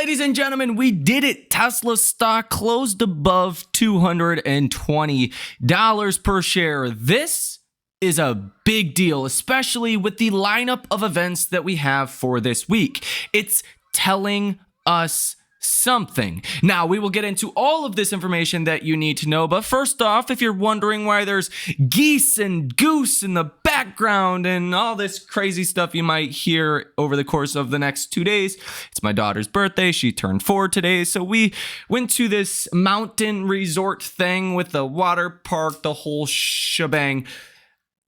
ladies and gentlemen, we did it. Tesla stock closed above $220 per share. This is a big deal, especially with the lineup of events that we have for this week. It's telling us something. Now, we will get into all of this information that you need to know, but first off, if you're wondering why there's geese and goose in the background and all this crazy stuff you might hear over the course of the next 2 days, it's my daughter's birthday. She turned 4 today, so we went to this mountain resort thing with the water park, the whole shebang.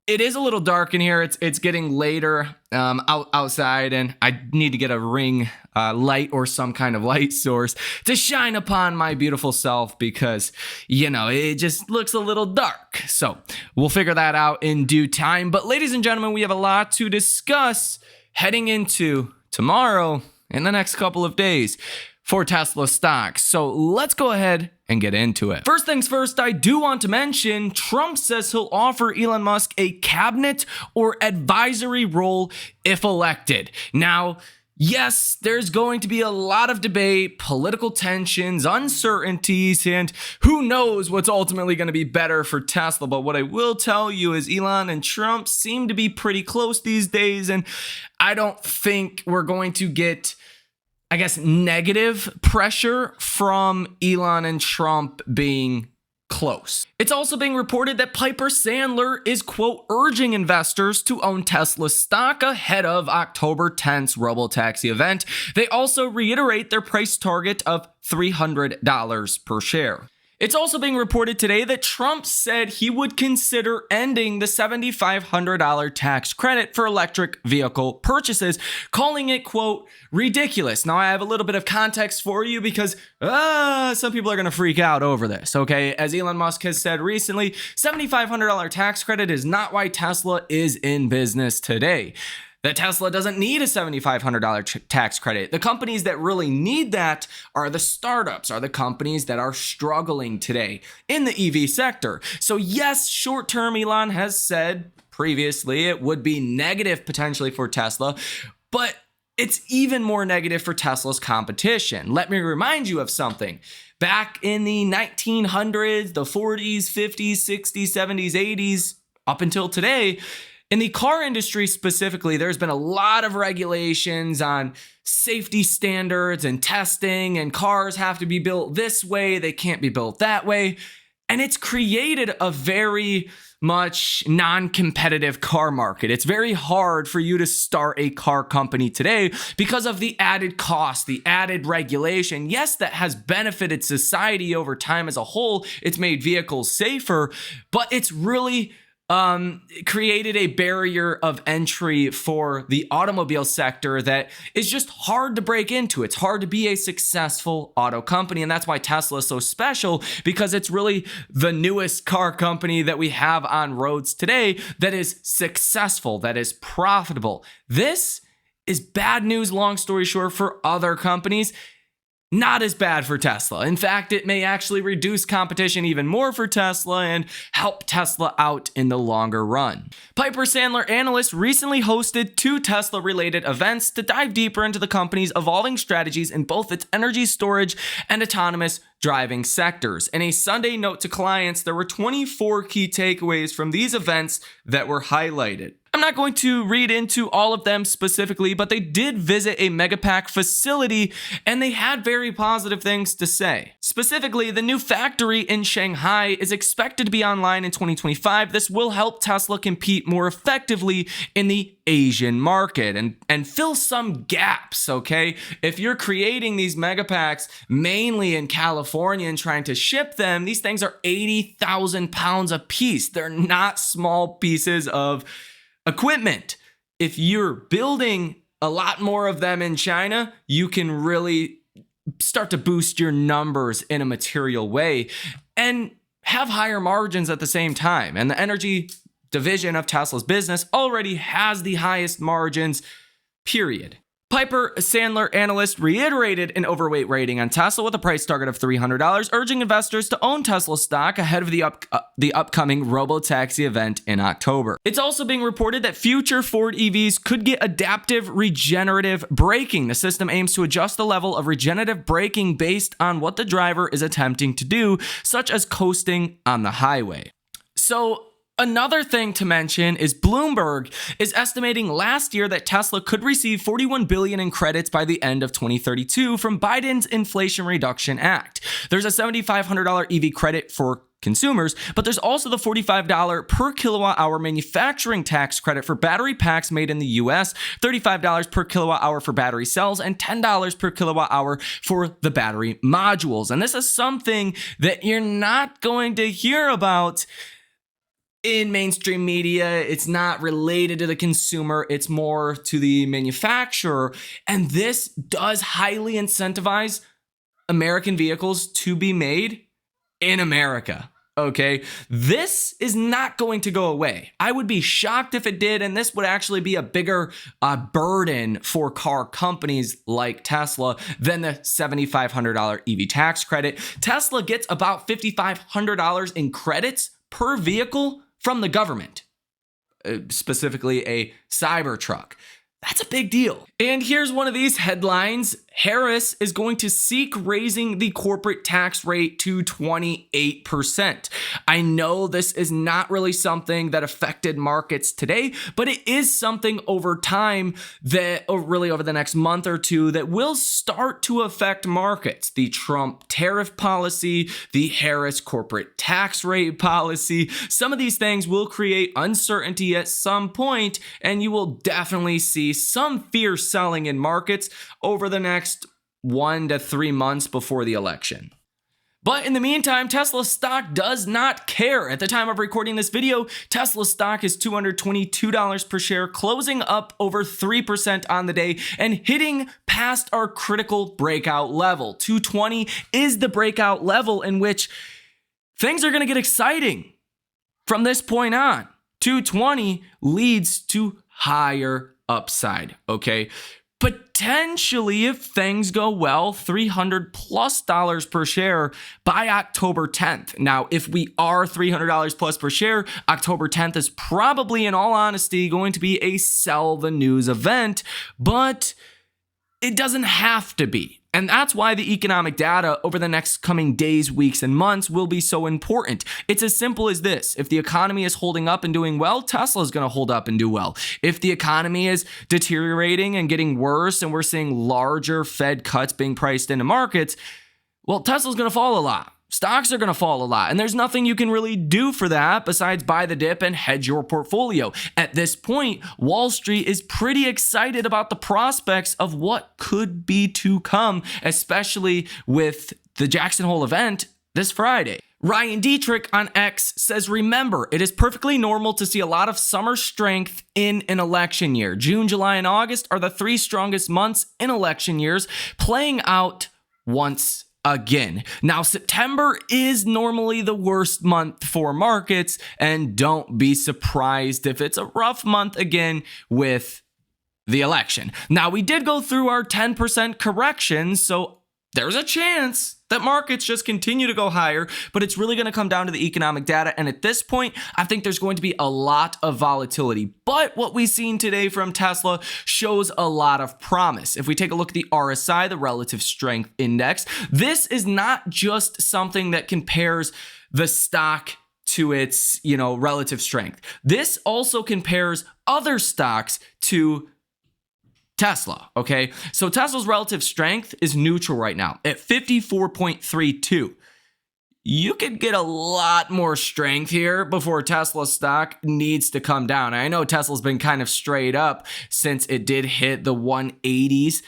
It is a little dark in here. It's getting later outside, and I need to get a ring light or some kind of light source to shine upon my beautiful self because, you know, it just looks a little dark. So we'll figure that out in due time. But ladies and gentlemen, we have a lot to discuss heading into tomorrow and the next couple of days for Tesla stocks. So let's go ahead and get into it. First things first, I do want to mention Trump says he'll offer Elon Musk a cabinet or advisory role if elected. Now, yes, there's going to be a lot of debate, political tensions, uncertainties, and who knows what's ultimately going to be better for Tesla. But what I will tell you is Elon and Trump seem to be pretty close these days, and I don't think we're going to get, I guess, negative pressure from Elon and Trump being close. It's also being reported that Piper Sandler is, quote, urging investors to own Tesla stock ahead of October 10th's robotaxi event. They also reiterate their price target of $300 per share. It's also being reported today that Trump said he would consider ending the $7,500 tax credit for electric vehicle purchases, calling it, quote, ridiculous. Now, I have a little bit of context for you because some people are going to freak out over this, okay? As Elon Musk has said recently, $7,500 tax credit is not why Tesla is in business today. That Tesla doesn't need a $7,500 tax credit. The companies that really need that are the startups, are the companies that are struggling today in the EV sector. So yes, short term, Elon has said previously it would be negative potentially for Tesla, but it's even more negative for Tesla's competition. Let me remind you of something. Back in the 1900s, the 40s, 50s, 60s, 70s, 80s, up until today, in the car industry specifically, there's been a lot of regulations on safety standards and testing, and cars have to be built this way, they can't be built that way. And it's created a very much non-competitive car market. It's very hard for you to start a car company today because of the added cost, the added regulation. Yes, that has benefited society over time as a whole. It's made vehicles safer, but it's really created a barrier of entry for the automobile sector that is just hard to break into. It's hard to be a successful auto company, and that's why Tesla is so special, because it's really the newest car company that we have on roads today that is successful, that is profitable. This is bad news, long story short, for other companies. Not as bad for Tesla. In fact, it may actually reduce competition even more for Tesla and help Tesla out in the longer run. Piper Sandler analysts recently hosted 2 Tesla-related events to dive deeper into the company's evolving strategies in both its energy storage and autonomous driving sectors. In a Sunday note to clients, there were 24 key takeaways from these events that were highlighted. I'm not going to read into all of them specifically, but they did visit a Megapack facility and they had very positive things to say. Specifically, the new factory in Shanghai is expected to be online in 2025. This will help Tesla compete more effectively in the Asian market and fill some gaps, okay? If you're creating these Megapacks mainly in California and trying to ship them, these things are 80,000 pounds a piece. They're not small pieces of equipment. If you're building a lot more of them in China, you can really start to boost your numbers in a material way and have higher margins at the same time. And the energy division of Tesla's business already has the highest margins, period. Piper Sandler analyst reiterated an overweight rating on Tesla with a price target of $300, urging investors to own Tesla stock ahead of the upcoming robo-taxi event in October. It's also being reported that future Ford EVs could get adaptive regenerative braking. The system aims to adjust the level of regenerative braking based on what the driver is attempting to do, such as coasting on the highway. So, another thing to mention is Bloomberg is estimating last year that Tesla could receive $41 billion in credits by the end of 2032 from Biden's Inflation Reduction Act. There's a $7,500 EV credit for consumers, but there's also the $45 per kilowatt hour manufacturing tax credit for battery packs made in the US, $35 per kilowatt hour for battery cells, and $10 per kilowatt hour for the battery modules. And this is something that you're not going to hear about in mainstream media. It's not related to the consumer, it's more to the manufacturer. And this does highly incentivize American vehicles to be made in America. Okay, this is not going to go away. I would be shocked if it did, and this would actually be a bigger burden for car companies like Tesla than the $7,500 EV tax credit. Tesla gets about $5,500 in credits per vehicle from the government, specifically a Cybertruck. That's a big deal. And here's one of these headlines. Harris is going to seek raising the corporate tax rate to 28%. I know this is not really something that affected markets today, but it is something over time that, or really over the next month or two, that will start to affect markets. The Trump tariff policy, the Harris corporate tax rate policy, some of these things will create uncertainty at some point, and you will definitely see some fear selling in markets over the next 1 to 3 months before the election. But in the meantime, Tesla stock does not care. At the time of recording this video, Tesla stock is $222 per share, closing up over 3% on the day and hitting past our critical breakout level. 220 is the breakout level in which things are going to get exciting from this point on. 220 leads to higher upside, okay? Potentially, if things go well, $300+ per share by October 10th. Now, if we are $300+ per share, October 10th is probably, in all honesty, going to be a sell the news event, but it doesn't have to be. And that's why the economic data over the next coming days, weeks, and months will be so important. It's as simple as this. If the economy is holding up and doing well, Tesla is going to hold up and do well. If the economy is deteriorating and getting worse and we're seeing larger Fed cuts being priced into markets, well, Tesla's going to fall a lot. Stocks are going to fall a lot, and there's nothing you can really do for that besides buy the dip and hedge your portfolio. At this point, Wall Street is pretty excited about the prospects of what could be to come, especially with the Jackson Hole event this Friday. Ryan Dietrich on X says, remember, it is perfectly normal to see a lot of summer strength in an election year. June, July, and August are the 3 strongest months in election years, playing out once again. Now, September is normally the worst month for markets, and don't be surprised if it's a rough month again with the election. Now, we did go through our 10% correction, so there's a chance that markets just continue to go higher, but it's really going to come down to the economic data. And at this point, I think there's going to be a lot of volatility. But what we've seen today from Tesla shows a lot of promise. If we take a look at the RSI, the Relative Strength Index, this is not just something that compares the stock to its, relative strength. This also compares other stocks to Tesla, okay? So Tesla's relative strength is neutral right now at 54.32. You could get a lot more strength here before Tesla stock needs to come down. I know Tesla's been kind of straight up since it did hit the 180s,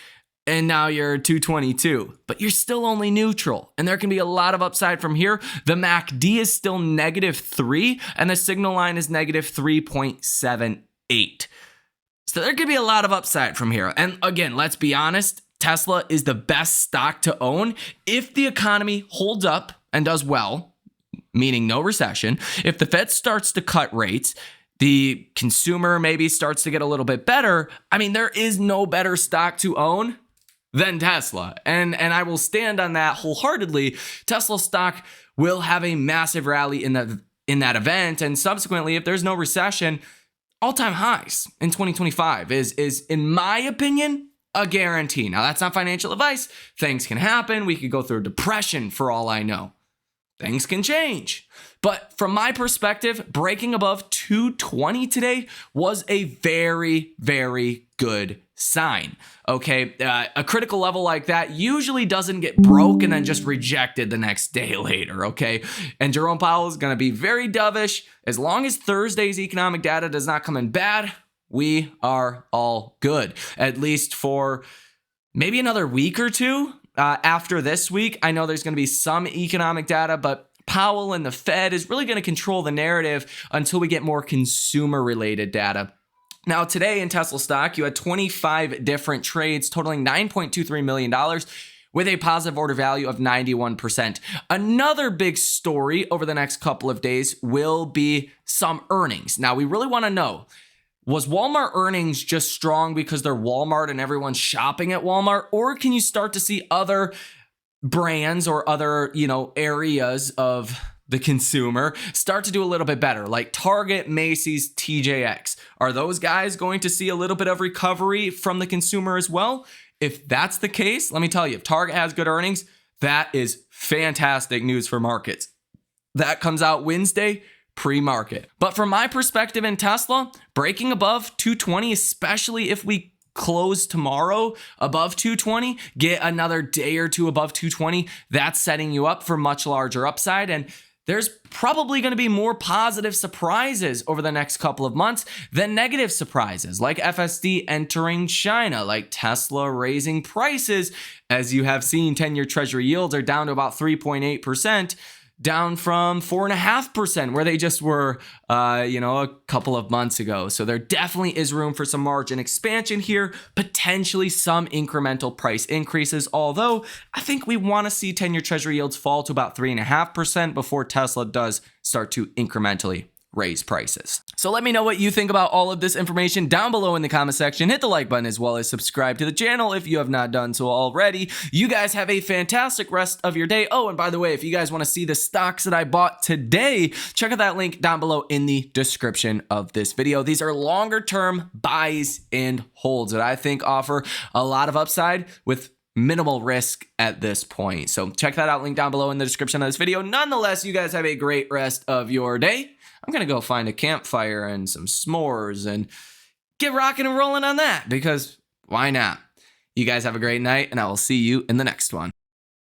and now you're 222, but you're still only neutral, and there can be a lot of upside from here. The MACD is still -3, and the signal line is -3.78. So there could be a lot of upside from here. And again, let's be honest, Tesla is the best stock to own if the economy holds up and does well, meaning no recession. If the Fed starts to cut rates, the consumer maybe starts to get a little bit better, I mean, there is no better stock to own than Tesla. And I will stand on that wholeheartedly. Tesla stock will have a massive rally in that event. And subsequently, if there's no recession, all-time highs in 2025 is, in my opinion, a guarantee. Now, that's not financial advice. Things can happen. We could go through a depression for all I know. Things can change. But from my perspective, breaking above 220 today was a very, very good sign. Okay, a critical level like that usually doesn't get broke and then just rejected the next day later. Okay, and Jerome Powell is going to be very dovish. As long as Thursday's economic data does not come in bad, we are all good, at least for maybe another week or two. After this week, I know there's going to be some economic data, but Powell and the Fed is really going to control the narrative until we get more consumer-related data. Now, today in Tesla stock, you had 25 different trades totaling $9.23 million with a positive order value of 91%. Another big story over the next couple of days will be some earnings. Now, we really want to know, was Walmart earnings just strong because they're Walmart and everyone's shopping at Walmart? Or can you start to see other brands or other, areas of the consumer start to do a little bit better, like Target, Macy's, TJX? Are those guys going to see a little bit of recovery from the consumer as well? If that's the case, let me tell you, if Target has good earnings, that is fantastic news for markets. That comes out Wednesday, pre-market. But from my perspective in Tesla, breaking above 220, especially if we close tomorrow above 220, get another day or two above 220, that's setting you up for much larger upside. And there's probably going to be more positive surprises over the next couple of months than negative surprises, like FSD entering China, like Tesla raising prices. As you have seen, 10-year treasury yields are down to about 3.8%. down from 4.5% where they just were, a couple of months ago. So there definitely is room for some margin expansion here, potentially some incremental price increases. Although I think we want to see 10-year treasury yields fall to about 3.5% before Tesla does start to incrementally raise prices. So let me know what you think about all of this information down below in the comment section. Hit the like button as well as subscribe to the channel if you have not done so already. You guys have a fantastic rest of your day. Oh, and by the way, if you guys want to see the stocks that I bought today, check out that link down below in the description of this video. These are longer term buys and holds that I think offer a lot of upside with minimal risk at this point. So check that out, link down below in the description of this video. Nonetheless, you guys have a great rest of your day. I'm going to go find a campfire and some s'mores and get rocking and rolling on that because why not? You guys have a great night and I will see you in the next one.